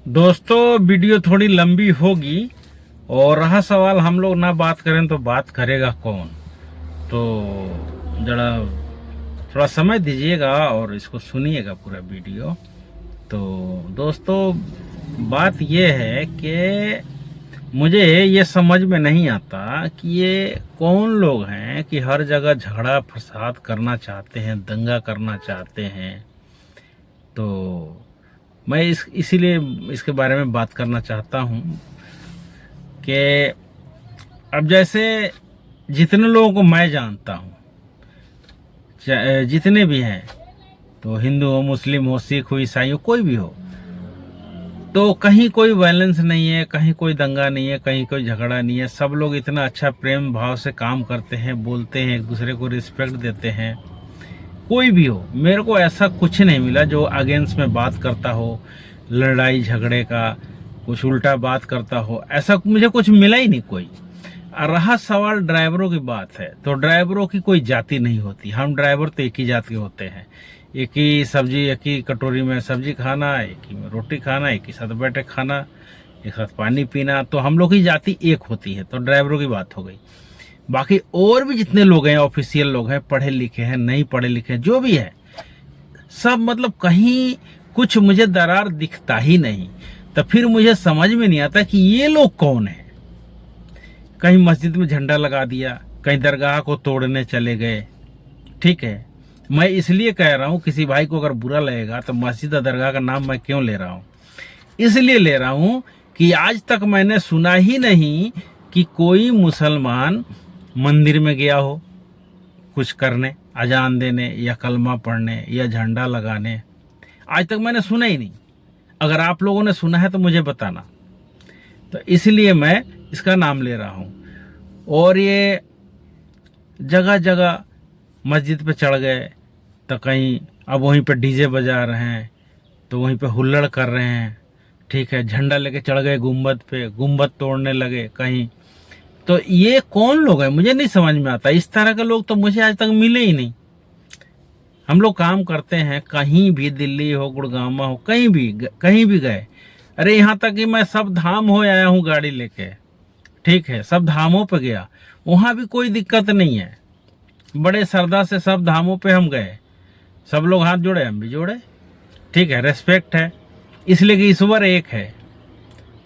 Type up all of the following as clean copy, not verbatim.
दोस्तों वीडियो थोड़ी लंबी होगी और रहा सवाल हम लोग ना बात करें तो बात करेगा कौन। तो जरा थोड़ा समय दीजिएगा और इसको सुनिएगा पूरा वीडियो। तो दोस्तों बात ये है कि मुझे ये समझ में नहीं आता कि ये कौन लोग हैं कि हर जगह झगड़ा फसाद करना चाहते हैं, दंगा करना चाहते हैं। तो मैं इसीलिए इसके बारे में बात करना चाहता हूँ कि अब जैसे जितने लोगों को मैं जानता हूँ, जितने भी हैं, तो हिंदू हो, मुस्लिम हो, सिख हो, ईसाई हो, कोई भी हो, तो कहीं कोई वायलेंस नहीं है, कहीं कोई दंगा नहीं है, कहीं कोई झगड़ा नहीं है। सब लोग इतना अच्छा प्रेम भाव से काम करते हैं, बोलते हैं, एक दूसरे को रिस्पेक्ट देते हैं। कोई भी हो, मेरे को ऐसा कुछ नहीं मिला जो अगेंस्ट में बात करता हो, लड़ाई झगड़े का कुछ उल्टा बात करता हो, ऐसा मुझे कुछ मिला ही नहीं कोई। रहा सवाल ड्राइवरों की बात है, तो ड्राइवरों की कोई जाति नहीं होती। हम ड्राइवर तो एक ही जाति के होते हैं। एक ही सब्जी, एक ही कटोरी में सब्जी खाना, एक ही में रोटी खाना, एक ही साथ बैठे खाना, एक साथ पानी पीना, तो हम लोग की जाति एक होती है। तो ड्राइवरों की बात हो गई। बाकी और भी जितने लोग हैं, ऑफिशियल लोग हैं, पढ़े लिखे हैं, नहीं पढ़े लिखे हैं, जो भी है, सब मतलब कहीं कुछ मुझे दरार दिखता ही नहीं। तो फिर मुझे समझ में नहीं आता कि ये लोग कौन है। कहीं मस्जिद में झंडा लगा दिया, कहीं दरगाह को तोड़ने चले गए। ठीक है, मैं इसलिए कह रहा हूं, किसी भाई को अगर बुरा लगेगा तो मस्जिद और दरगाह का नाम मैं क्यों ले रहा हूं? इसलिए ले रहा हूं कि आज तक मैंने सुना ही नहीं कि कोई मुसलमान मंदिर में गया हो कुछ करने, अजान देने या कलमा पढ़ने या झंडा लगाने। आज तक मैंने सुना ही नहीं। अगर आप लोगों ने सुना है तो मुझे बताना। तो इसलिए मैं इसका नाम ले रहा हूं। और ये जगह जगह मस्जिद पे चढ़ गए तो कहीं अब वहीं पे डीजे बजा रहे हैं, तो वहीं पे हुल्लड़ कर रहे हैं। ठीक है, झंडा लेके चढ़ गए गुम्बद पे, गुम्बद तोड़ने लगे कहीं। तो ये कौन लोग हैं मुझे नहीं समझ में आता। इस तरह के लोग तो मुझे आज तक मिले ही नहीं। हम लोग काम करते हैं कहीं भी, दिल्ली हो, गुड़गांव हो, कहीं भी गए। अरे यहाँ तक कि मैं सब धाम हो आया हूँ गाड़ी लेके। ठीक है, सब धामों पे गया, वहां भी कोई दिक्कत नहीं है। बड़े श्रद्धा से सब धामों पे हम गए, सब लोग हाथ जोड़े, हम भी जोड़े। ठीक है, रेस्पेक्ट है, इसलिए कि ईश्वर एक है।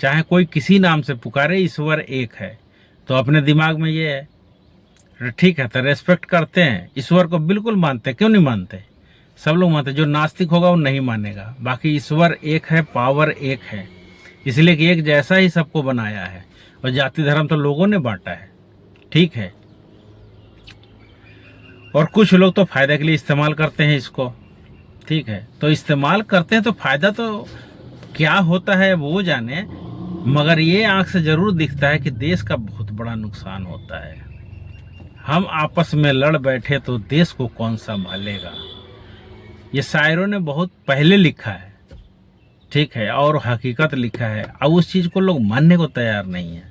चाहे कोई किसी नाम से पुकारे, ईश्वर एक है। तो अपने दिमाग में ये है, ठीक है, तो रेस्पेक्ट करते हैं, ईश्वर को बिल्कुल मानते हैं। क्यों नहीं मानते? सब लोग मानते हैं। जो नास्तिक होगा वो नहीं मानेगा। बाकी ईश्वर एक है, पावर एक है, इसलिए कि एक जैसा ही सबको बनाया है। और जाति धर्म तो लोगों ने बांटा है। ठीक है, और कुछ लोग तो फायदा के लिए इस्तेमाल करते हैं इसको। ठीक है, तो इस्तेमाल करते हैं तो फायदा तो क्या होता है वो जाने, मगर ये आंख से जरूर दिखता है कि देश का बहुत बड़ा नुकसान होता है। हम आपस में लड़ बैठे तो देश को कौन संभालेगा? ये शायरों ने बहुत पहले लिखा है। ठीक है, और हकीकत लिखा है। अब उस चीज को लोग मानने को तैयार नहीं है,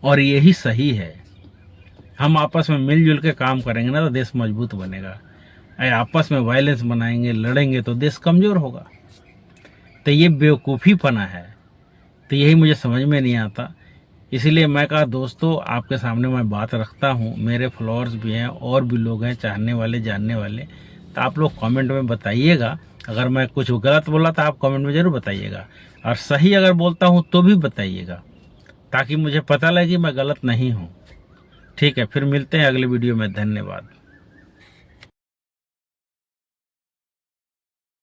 और यही सही है। हम आपस में मिलजुल के काम करेंगे ना तो देश मजबूत बनेगा। आपस में वायलेंस बनाएंगे, लड़ेंगे तो देश कमजोर होगा। तो ये बेवकूफ़ीपना है। तो यही मुझे समझ में नहीं आता। इसीलिए मैं कहा दोस्तों, आपके सामने मैं बात रखता हूँ। मेरे फॉलोअर्स भी हैं और भी लोग हैं, चाहने वाले, जानने वाले। तो आप लोग कमेंट में बताइएगा। अगर मैं कुछ गलत बोला तो आप कमेंट में ज़रूर बताइएगा, और सही अगर बोलता हूँ तो भी बताइएगा, ताकि मुझे पता लगे मैं गलत नहीं हूँ। ठीक है, फिर मिलते हैं अगले वीडियो में। धन्यवाद।